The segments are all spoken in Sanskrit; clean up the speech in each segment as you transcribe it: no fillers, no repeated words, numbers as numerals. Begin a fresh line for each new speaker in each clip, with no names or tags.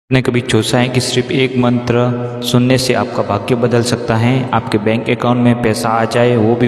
आपने कभी सोचा है कि सिर्फ एक मंत्र सुनने से आपका भाग्य बदल सकता है, आपके बैंक अकाउंट में पैसा आ जाए, वो भी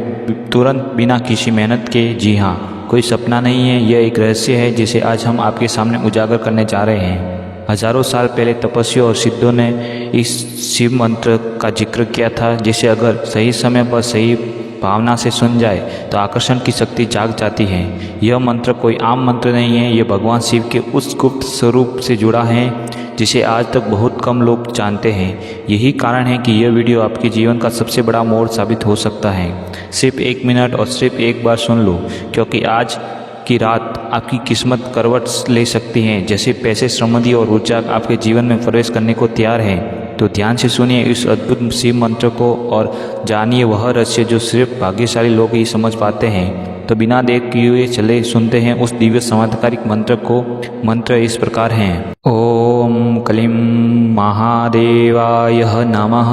तुरंत बिना किसी मेहनत के। जी हाँ, कोई सपना नहीं है, यह एक रहस्य है जिसे आज हम आपके सामने उजागर करने जा रहे हैं। हजारों साल पहले तपस्वियों और सिद्धों ने इस शिव मंत्र का जिक्र किया था, जिसे अगर सही समय पर सही भावना से सुन जाए तो आकर्षण की शक्ति जाग जाती है। यह मंत्र कोई आम मंत्र नहीं है, यह भगवान शिव के उस गुप्त स्वरूप से जुड़ा है जिसे आज तक बहुत कम लोग जानते हैं। यही कारण है कि यह वीडियो आपके जीवन का सबसे बड़ा मोड़ साबित हो सकता है। सिर्फ 1 मिनट और सिर्फ एक बार सुन लो, क्योंकि आज की रात आपकी किस्मत करवट ले सकती है। जैसे पैसे, समृद्धि और ऊर्जा आपके जीवन में प्रवेश करने को तैयार है। तो ध्यान से सुनिए इस अद्भुत शिव मंत्र को और जानिए वह रहस्य जो सिर्फ भाग्यशाली लोग ही समझ पाते हैं। तो बिना देर किए हुए चले सुनते हैं उस दिव्य चमत्कारिक मंत्र को। मंत्र इस प्रकार हैं। ओम क्लीं महादेवाय नमः,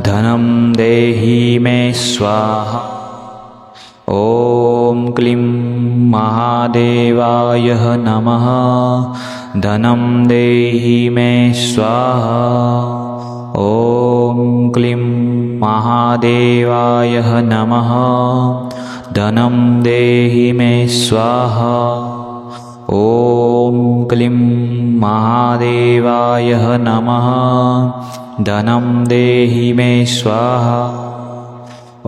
धनं देहि मे स्वाहा। ओम क्लीं महादेवाय नमः, धनं देहि मे स्वाहा। ओम क्लीं महादेवाय नमः, धनं देहि मे स्वाहा। ओम क्लीं महादेवाय नमः, धनं देहि मे स्वाहा।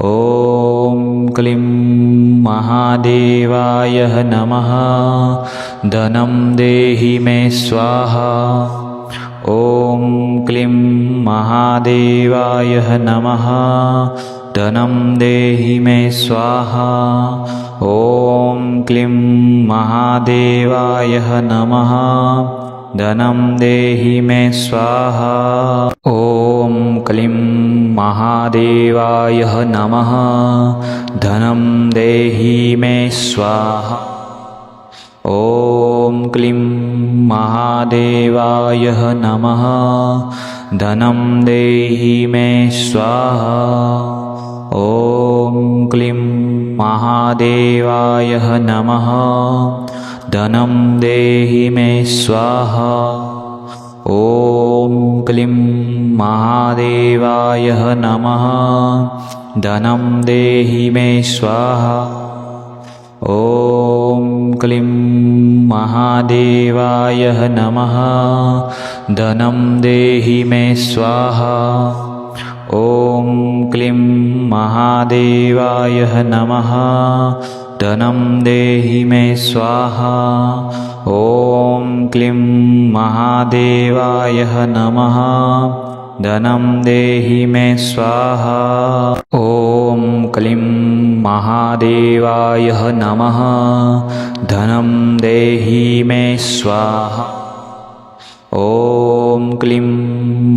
ओम क्लीं महादेवाय नमः, धनं देहि मे स्वाहा। ओम क्लीं महादेवाय नमः, धनं देहि मे स्वाहा। ओम क्लीं महादेवाय नमः, धनं देहि मे स्वाहा। ओम क्लीं महादेवाय नमः, धनं देहि मे स्वाहा। ओम क्लीं महादेवाय नमः, धनं देहि मे स्वाहा। ओम क्लीं महादेवाय नमः, धनं देहि मे स्वाहा। ओम क्लीं महादेवाय नमः, धनं देहि मे स्वाहा। ओम क्लीं महादेवाय नमः, धनं देहि मे स्वाहा। ओम क्लीं महादेवाय नमः, धनं देहि मे स्वाहा। ओम क्लीं महादेवाय नमः, धनं देहि मे स्वाहा। ओम क्लीं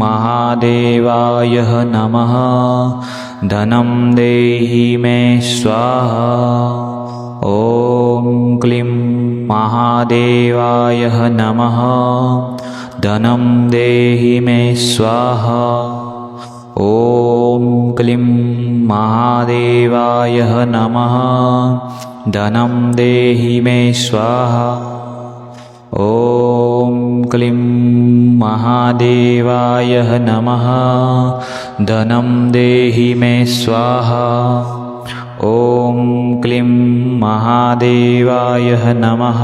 महादेवाय नमः, धनं देहि मे स्वाहा। ओम क्लीं महादेवाय नमः, धनं देहि मे स्वाहा। ओम क्लीं महादेवाय नमः, धनं देहि मे स्वाहा। ओम क्लीं महादेवाय नमः, धनं देहि मे स्वाहा। ओम क्लीं महादेवाय नमः, धनं देहि मे स्वाहा। ओम क्लीं महादेवाय नमः,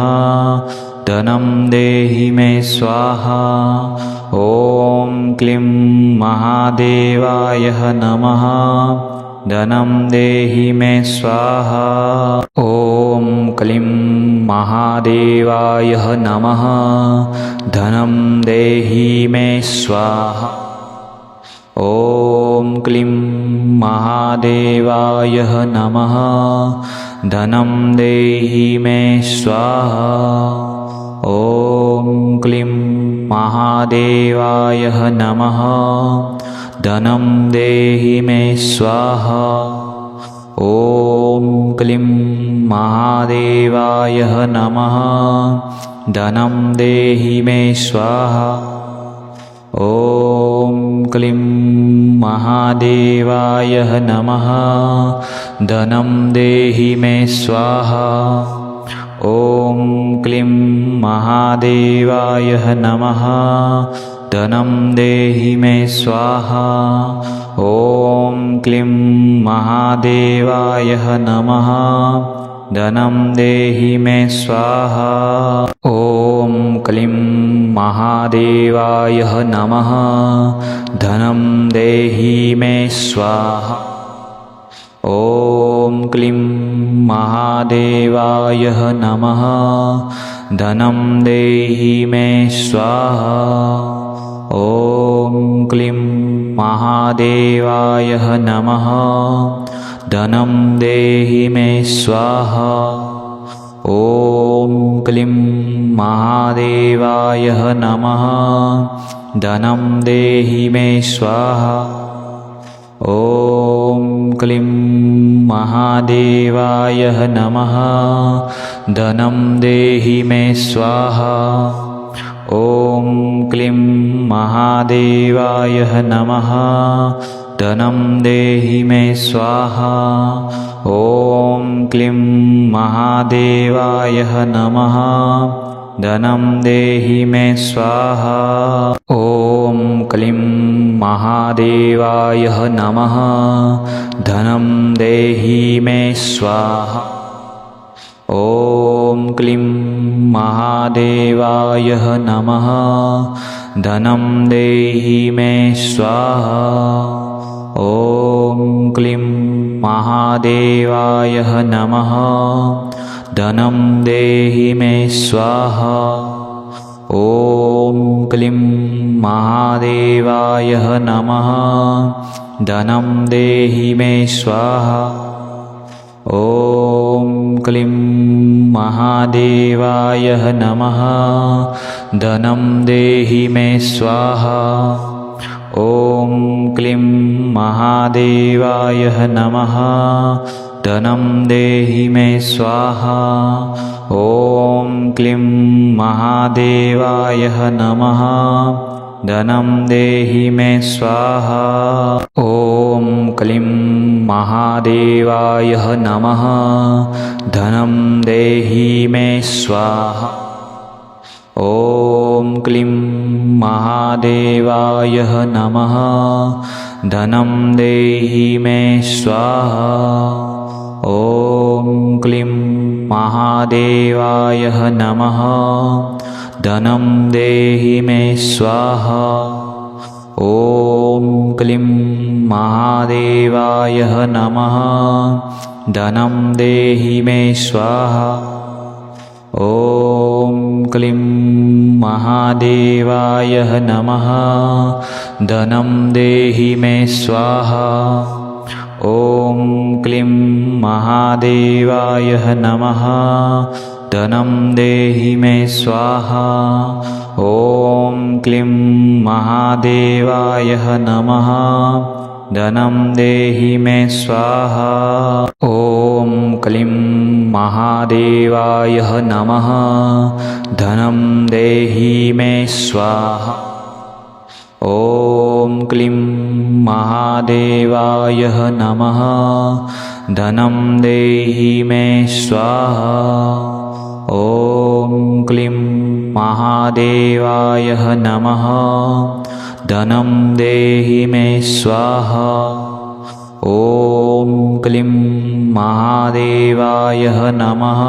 धनं देहि मे स्वाहा। ओम क्लीं महादेवाय नमः, धनं देहि मे स्वाहा। ओम क्लीं महादेवाय नमः, धनं देहि मे स्वाहा। ओम क्लीं महादेवाय नमः, धनं देहि मे स्वाहा। ओम क्लीं महादेवाय नमः, धनं देहि मे स्वाहा। ओम क्लीं महादेवाय नमः, धनं देहि मे स्वाहा। ओम क्लीं महादेवाय नमः, धनं देहि मे स्वाहा। ॐ क्लीं महादेवाय नमः। धनं देहि मे स्वाहा। ॐ क्लीं महादेवाय नमः। धनं देहि मे स्वाहा। ॐ क्लीं महादेवाय नमः। धनं देहि मे स्वाहा। ॐ क्लीं महादेवाय नमः। धनं देहि मे स्वाहा। ॐ क्लीं महादेवाय नमः। धनं देहि मे स्वाहा। ॐ क्लीं महादेवाय नमः। धनं देहि मे स्वाहा। ॐ क्लीं महादेवाय नमः। धनं देहि मे स्वाहा। ॐ क्लीं महादेवाय नमः। धनं देहि मे स्वाहा। ॐ क्लीं महादेवाय नमः। धनं देहि मे स्वाहा। ॐ क्लीं महादेवाय नमः। धनं देहि मे स्वाहा। ॐ क्लीं महादेवाय नमः। धनं देहि मे स्वाहा। ॐ क्लीं महादेवाय नमः। धनं देहि मे स्वाहा। ॐ क्लीं महादेवाय नमः। धनं देहि मे स्वाहा। ॐ क्लीं महादेवाय नमः। धनं देहि मे स्वाहा। ॐ क्लीं महादेवाय नमः। धनं देहि मे स्वाहा। ॐ क्लीं महादेवाय नमः। धनं देहि मे स्वाहा। ॐ क्लीं महादेवाय नमः। धनं देहि मे स्वाहा। ॐ क्लीं महादेवाय नमः। धनं देहि मे स्वाहा। ॐ क्लीं महादेवाय नमः। धनं देहि मे स्वाहा। ॐ क्लीं महादेवाय नमः। धनं देहि मे स्वाहा। ॐ क्लीं महादेवाय नमः। धनं देहि मे स्वाहा। ॐ क्लीं महादेवाय नमः। धनं देहि मे स्वाहा। ॐ क्लीं महादेवाय नमः। धनं देहि मे स्वाहा। ॐ क्लीं महादेवाय नमः। धनं देहि मे स्वाहा। ॐ क्लीं महादेवाय नमः। धनं देहि मे स्वाहा। ॐ क्लीं महादेवाय नमः। धनं देहि मे स्वाहा। ॐ क्लीं महादेवाय नमः।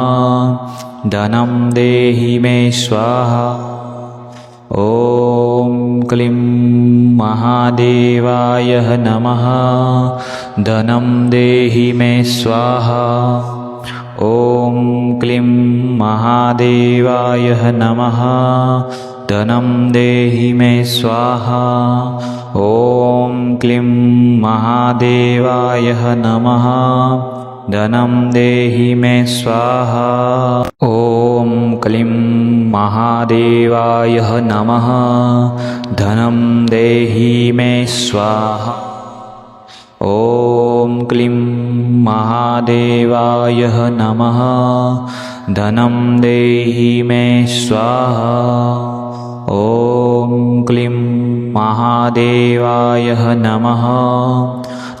धनं देहि मे स्वाहा। ॐ क्लीं महादेवाय नमः। धनं देहि मे स्वाहा। ॐ क्लीं महादेवाय नमः। धनं देहि मे स्वाहा। ॐ क्लीं महादेवाय नमः। धनं देहि मे स्वाहा। ॐ क्लीं महादेवाय नमः। धनं देहि मे स्वाहा। ॐ क्लीं महादेवाय नमः। धनं देहि मे स्वाहा। ॐ क्लीं महादेवाय नमः।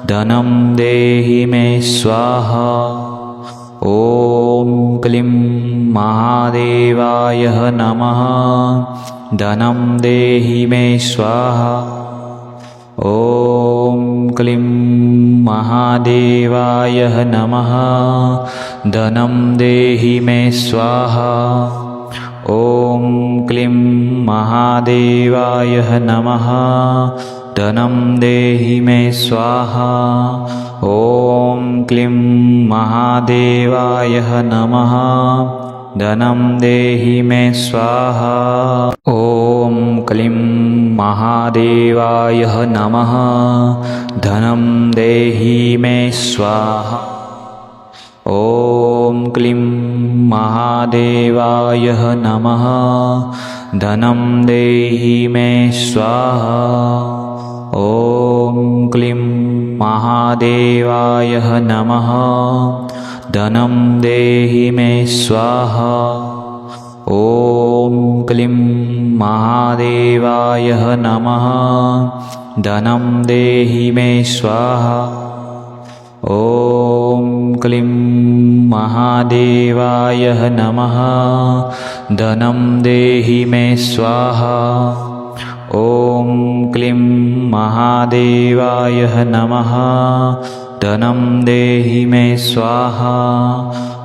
धनं देहि मे स्वाहा। ॐ क्लीं महादेवाय नमः। धनं देहि मे स्वाहा। ॐ क्लीं महादेवाय नमः। धनं देहि मे स्वाहा। ॐ क्लीं महादेवाय नमः। धनं देहि मे स्वाहा। ॐ क्लीं महादेवाय नमः। धनं देहि मे स्वाहा। ॐ क्लीं महादेवाय नमः। धनं देहि मे स्वाहा। ॐ क्लीं महादेवाय नमः। धनं देहि मे स्वाहा। ॐ क्लीं महादेवाय नमः। धनं देहि मे स्वाहा। ॐ क्लीं महादेवाय नमः। धनं देहि मे स्वाहा। ॐ क्लीं महादेवाय नमः। धनं देहि मे स्वाहा। ॐ क्लीं महादेवाय नमः। धनं देहि मे स्वाहा।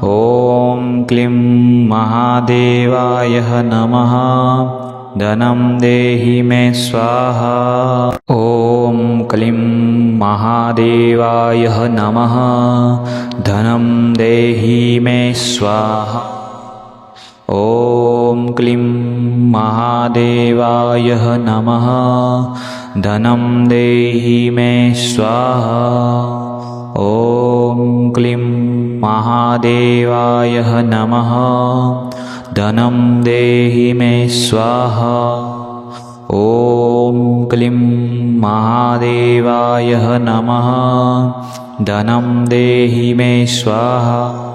ॐ क्लीं महादेवाय नमः। धनं देहि मे स्वाहा। ॐ क्लीं महादेवाय नमः। धनं देहि मे स्वाहा। ॐ क्लीं महादेवाय नमः। धनं देहि मे स्वाहा। ॐ क्लीं महादेवाय नमः। धनं देहि मे स्वाहा। ॐ क्लीं महादेवाय नमः। धनं देहि मे स्वाहा।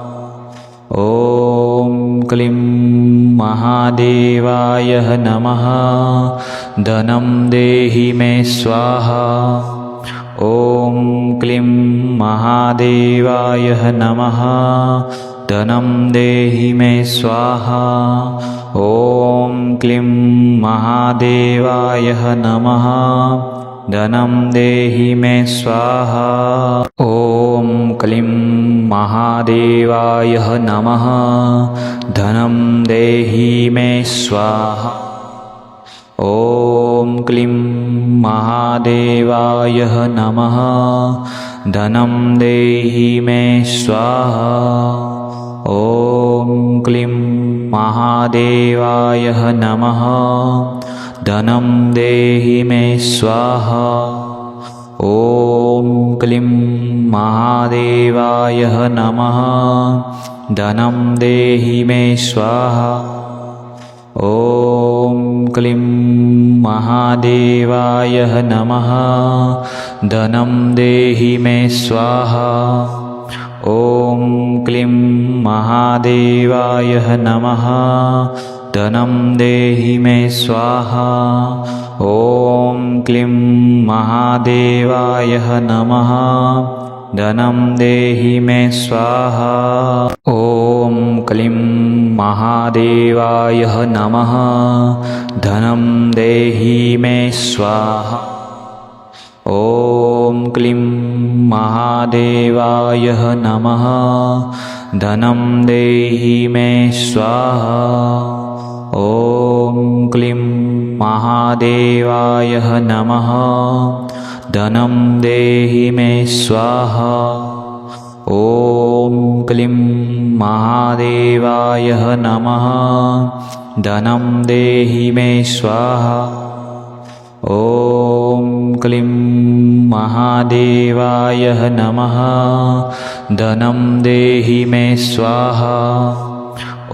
ॐ क्लीं महादेवाय नमः। धनं देहि मे स्वाहा। ॐ क्लीं महादेवाय नमः। धनं देहि मे स्वाहा। ॐ क्लीं महादेवाय नमः। धनं देहि मे स्वाहा। ॐ क्लीं महादेवाय नमः। धनं देहि मे स्वाहा। ॐ क्लीं महादेवाय नमः। धनं देहि मे स्वाहा। ॐ क्लीं महादेवाय नमः। धनं देहि मे स्वाहा। ॐ क्लीं महादेवाय नमः। धनं देहि मे स्वाहा। ॐ क्लीं महादेवाय नमः। धनं देहि मे स्वाहा। ॐ क्लीं महादेवाय नमः। धनं देहि मे स्वाहा। ॐ क्लीं महादेवाय नमः। धनं देहि मे स्वाहा। ॐ क्लीं महादेवाय नमः। धनं देहि मे स्वाहा। ॐ क्लीं महादेवाय नमः। धनं देहि मे स्वाहा। ॐ क्लीं महादेवाय नमः। धनं देहि मे स्वाहा। ॐ क्लीं महादेवाय नमः। धनं देहि मे स्वाहा। ॐ क्लीं महादेवाय नमः। धनं देहि मे स्वाहा।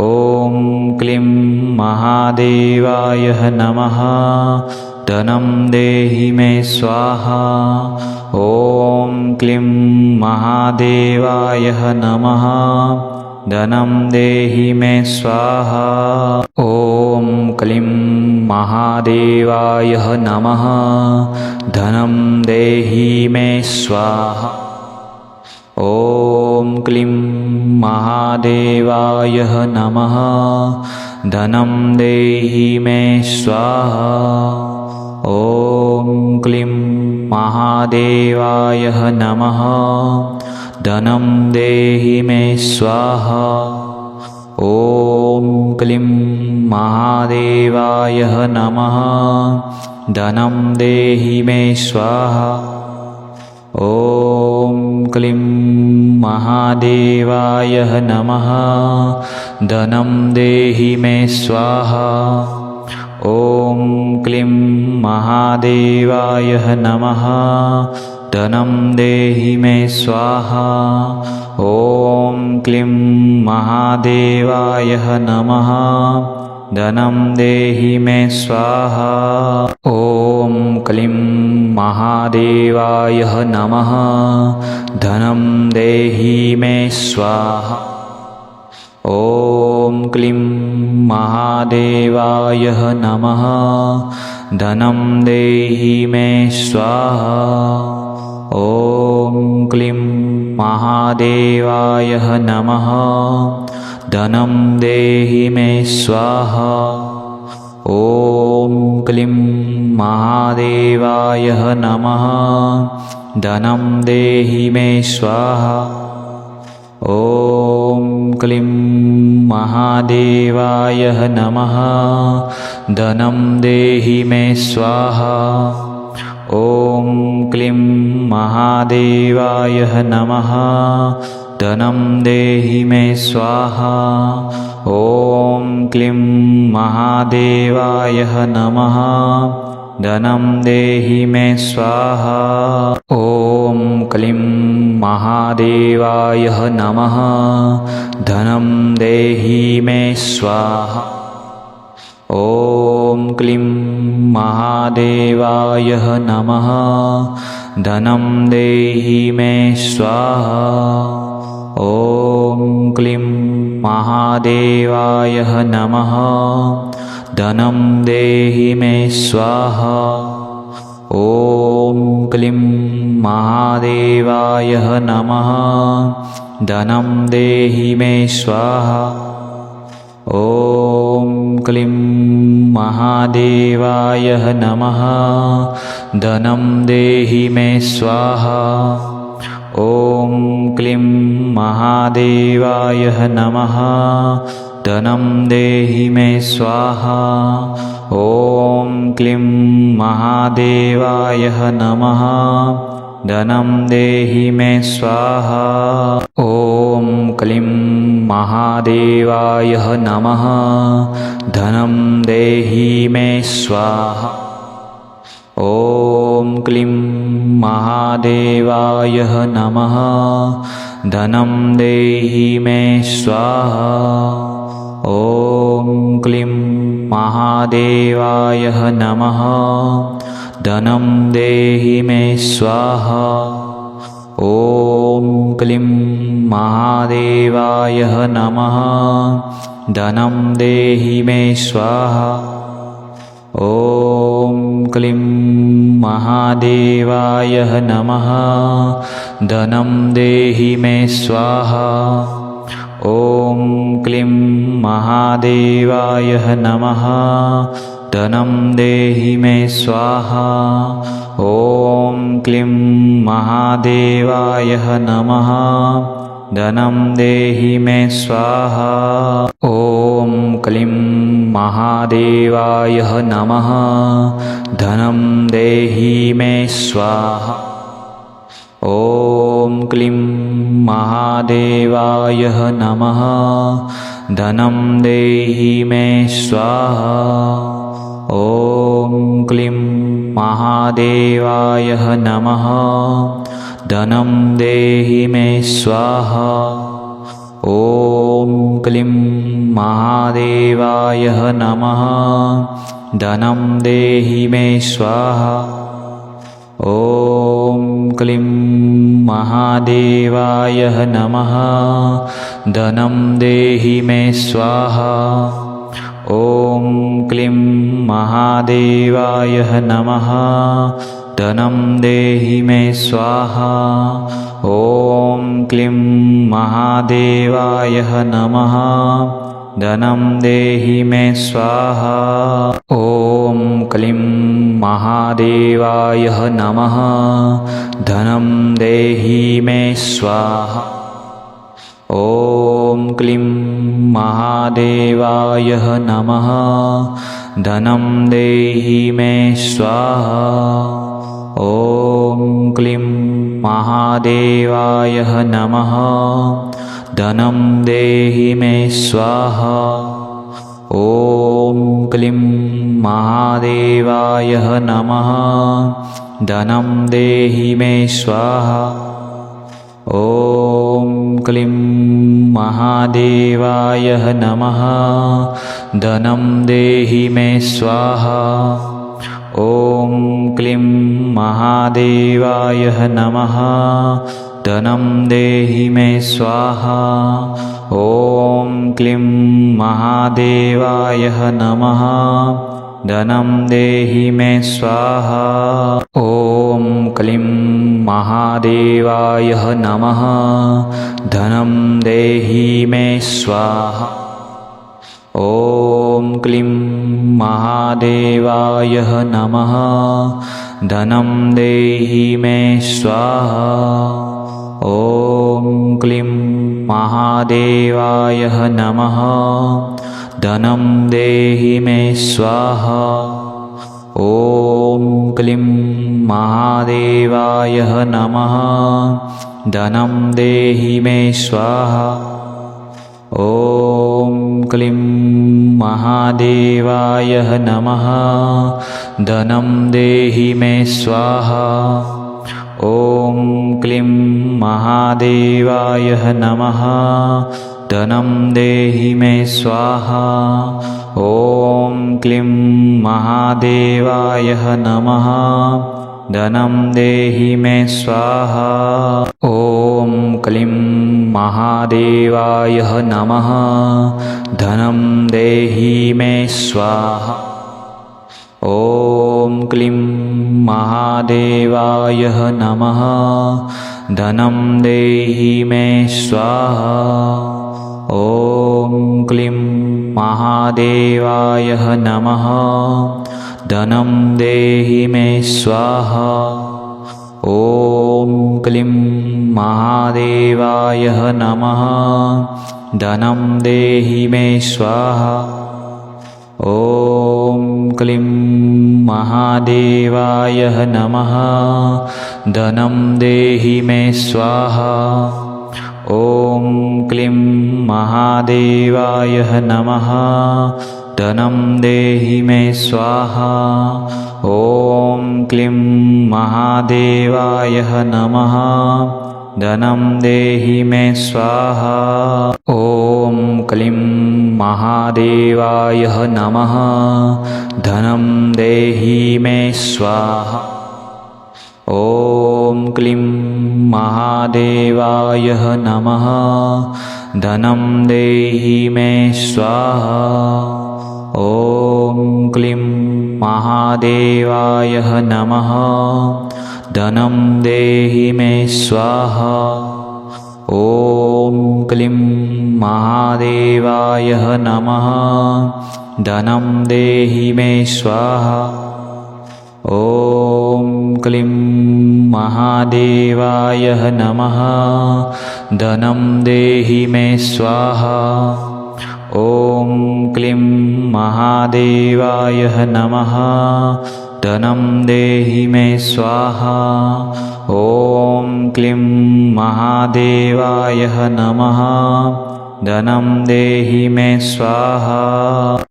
ॐ क्लीं महादेवाय नमः। धनं देहि मे स्वाहा। ॐ क्लीं महादेवाय नमः। धनं देहि मे स्वाहा। ॐ क्लीं महादेवाय नमः। धनं देहि मे स्वाहा। ॐ ॐ क्लीं महादेवाय नमः। धनं देहि मे स्वाहा। ॐ क्लीं महादेवाय नमः। धनं देहि मे स्वाहा। ॐ क्लीं महादेवाय नमः। धनं देहि मे स्वाहा। ॐ क्लीं महादेवाय नमः। धनं देहि मे स्वाहा। ॐ क्लीं महादेवाय नमः। धनं देहि मे स्वाहा। ॐ क्लीं महादेवाय नमः। धनं देहि मे स्वाहा। ॐ क्लीं महादेवाय नमः। धनं देहि मे स्वाहा। ॐ क्लीं महादेवाय नमः। धनं देहि मे स्वाहा। ॐ क्लीं महादेवाय नमः। धनं देहि मे स्वाहा। ॐ क्लीं महादेवाय नमः। धनं देहि मे स्वाहा। ॐ क्लीं महादेवाय नमः। धनं देहि मे स्वाहा। ॐ क्लीं महादेवाय नमः। धनं देहि मे स्वाहा। ॐ क्लीं महादेवाय नमः। धनं देहि मे स्वाहा। ॐ क्लीं महादेवाय नमः। धनं देहि मे स्वाहा। ॐ क्लीं महादेवाय नमः। धनं देहि मे स्वाहा। ॐ क्लीं महादेवाय नमः। धनं देहि मे स्वाहा। ॐ क्लीं महादेवाय नमः। धनं देहि मे स्वाहा। ॐ क्लीं महादेवाय नमः। धनं देहि मे स्वाहा। ॐ क्लीं महादेवाय नमः। धनं देहि मे स्वाहा। ॐ क्लीं महादेवाय नमः। धनं देहि मे स्वाहा। ॐ क्लीं महादेवाय नमः। धनं देहि मे स्वाहा। ॐ क्लीं महादेवाय नमः। धनं देहि मे स्वाहा। ॐ क्लीं महादेवाय नमः। धनं देहि मे स्वाहा। ॐ क्लीं महादेवाय नमः। धनं देहि मे स्वाहा। ॐ क्लीं महादेवाय नमः। धनं देहि मे स्वाहा। ॐ क्लीं महादेवाय नमः। धनं देहि मे स्वाहा। ॐ क्लीं महादेवाय नमः। धनं देहि मे स्वाहा। ॐ क्लीं महादेवाय नमः। धनं देहि मे स्वाहा। ॐ क्लीं महादेवाय नमः। धनं देहि मे स्वाहा। ॐ क्लीं महादेवाय नमः। धनं देहि मे स्वाहा। ॐ क्लीं महादेवाय नमः। धनं देहि मे स्वाहा। ॐ क्लीं महादेवाय नमः। धनं देहि मे स्वाहा। ॐ क्लीं महादेवाय नमः। धनं देहि मे स्वाहा। ॐ क्लीं महादेवाय नमः। धनं देहि मे स्वाहा। ॐ क्लीं महादेवाय नमः। धनं देहि मे स्वाहा। ॐ क्लीं महादेवाय नमः। धनं देहि मे स्वाहा। ॐ क्लीं महादेवाय नमः। धनं देहि मे स्वाहा। ॐ क्लीं महादेवाय नमः। धनं देहि मे स्वाहा। ॐ क्लीं महादेवाय नमः। धनं देहि मे स्वाहा। ॐ क्लीं महादेवाय नमः। धनं देहि मे स्वाहा। ॐ क्लीं महादेवाय नमः। धनं देहि मे स्वाहा। ॐ क्लीं महादेवाय नमः। धनं देहि मे स्वाहा। ॐ क्लीं महादेवाय नमः। धनं देहि मे स्वाहा। ॐ क्लीं महादेवाय नमः। धनं देहि मे स्वाहा। ॐ क्लीं महादेवाय नमः। धनं देहि मे स्वाहा। ॐ क्लीं महादेवाय नमः। धनं देहि मे स्वाहा। ॐ क्लीं महादेवाय नमः। धनं देहि मे स्वाहा। ॐ क्लीं महादेवाय नमः। धनं देहि मे स्वाहा। ॐ क्लीं महादेवाय नमः। धनं देहि मे स्वाहा। ॐ क्लीं महादेवाय नमः। धनं देहि मे स्वाहा। ॐ क्लीं महादेवाय नमः। धनं देहि मे स्वाहा। ॐ क्लीं महादेवाय नमः। धनं देहि मे स्वाहा। ॐ क्लीं महादेवाय नमः। धनं देहि मे स्वाहा। ॐ क्लीं महादेवाय नमः। धनं देहि मे स्वाहा। ॐ क्लीं महादेवाय नमः। धनं देहि मे स्वाहा। ॐ क्लीं महादेवाय नमः। धनं देहि मे स्वाहा। ॐ क्लीं महादेवाय नमः। धनं देहि मे स्वाहा। ॐ क्लीं महादेवाय नमः। धनं देहि मे स्वाहा। ॐ क्लीं महादेवाय नमः। धनं देहि मे स्वाहा। ॐ क्लीं महादेवाय नमः। धनं देहि मे स्वाहा। ॐ क्लीं महादेवाय नमः। धनं देहि मे स्वाहा। ॐ क्लीं महादेवाय नमः। धनं देहि मे स्वाहा।